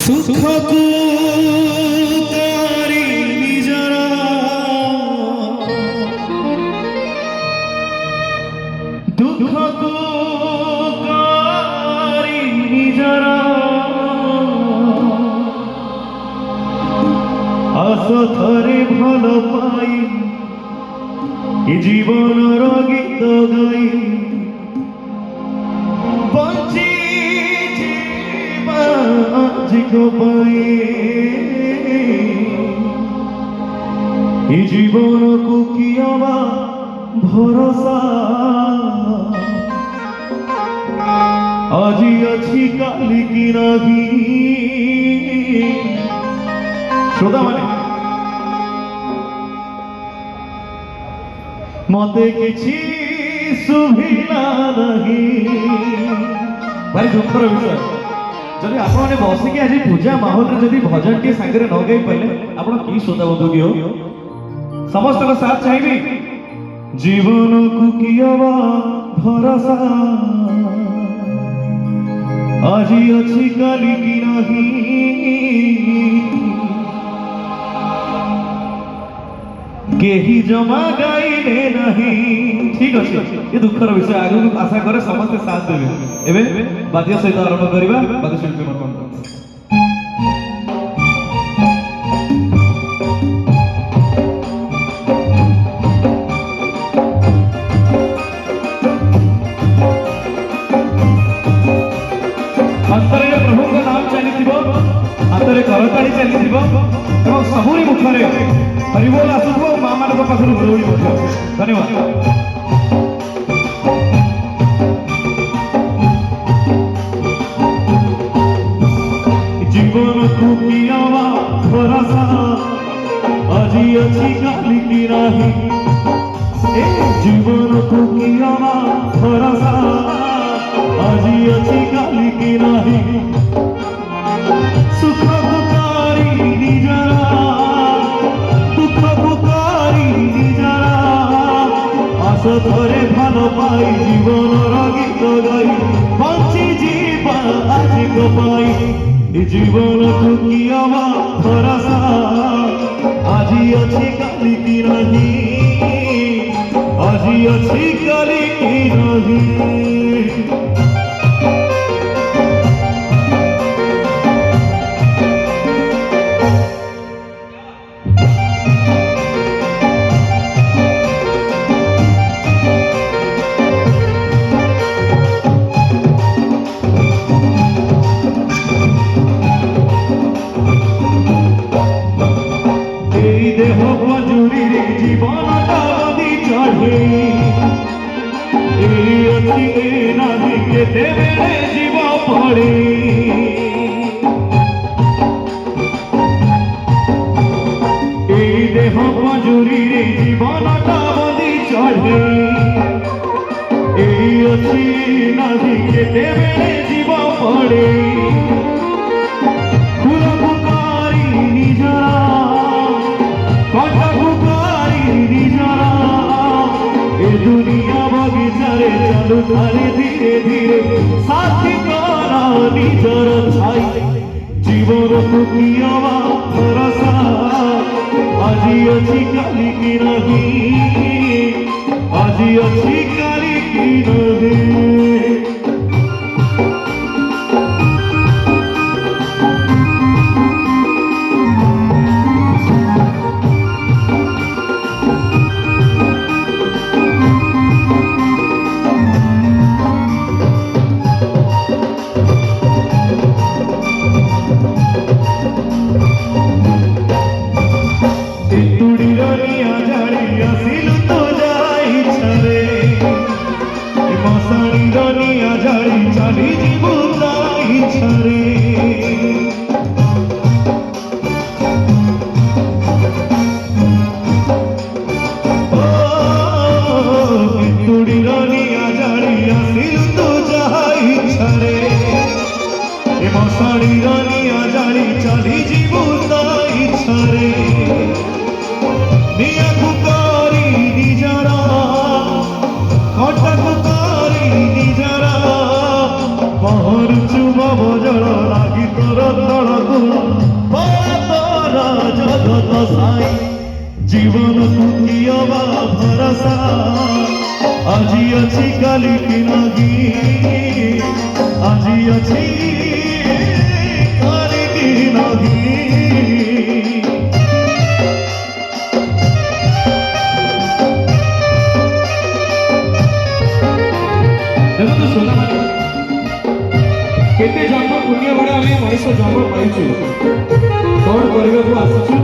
सुखको तारी निजरा दुखको कारी निजरा आस थरे भल पाई जीवन गीत गाई बंची जीवा जीवन को किया भरोसा आज अच्छी काली की नहीं श्रोता माने मते किछि सुभिला नहीं भाई दुखर विषय जदि आप बसिकी आज पूजा माहौल जदि भजन टी सांगे न गाई पारे आप कि श्रोता बंधु की हो समस्त को साथ चाहिए जीवन को किया भरोसा आज अच्छी काली की नहीं केही जमा गाइले नहीं ठीक अच्छे ये दुखर विषय आगे आशा करे समस्ते साथ देवे एबे बाद्य सहित आरंभ करिबा बाद्य शिल्पी मन अंतरे प्रभु का नाम चलीथिबो अंतरे करताली चलीथिबो एवं सबुरी मुखरे हरिबोल आसुथबो मां मानक पाखरु दौड़ी बजो धन्यवाद जीवन को किया भरोसा आज अच्छी काली की नहीं जीवन को किया भरोसा आज अच्छी काली की नहीं सुख पुकारी निजरा दुख पुकारी निजरा आस थरे भल पाई जीवन गीत गाई बंची जीवा आज को पाई जीवन को किया भरोसा आज अच्छी काली की नहीं आज अच्छी काली की नहीं देह मजूरी जीवन दादी चढ़े नदी के देवे जीव पड़े देह मजूरी जीवन दादी चढ़े नदी के देवे जीव पड़े दुनिया बगीचारे चलू थारे धीरे धीरे साथी करा निजर छाई जीवन को किया भरोसा आज अच्छी काली की नहीं आज अच्छी काली की नहीं मसाणी साई जीवन को कियबा भरोसा আজি अछि काली की नगी আজি अछि काली की नगी देखो तो सोना मानी केते जन्म पुण्य बड़े आमे मनुष्य जन्म पाइछु कौन करबे को आसछु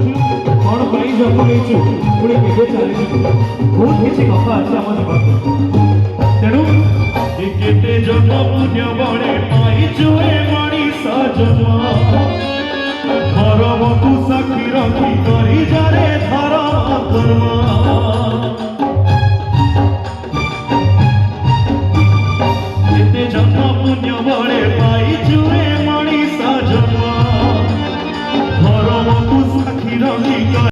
कौन पाई जन्म लेछु पुणे केते चालिछु बहुत किछि कथा अछि हम जीवन तेनु ए केते जन्म पुण्य बड़े पाइछु ए मनुष्य जन्म धर्म को साक्षी रखी करी जारे धर्म कर्म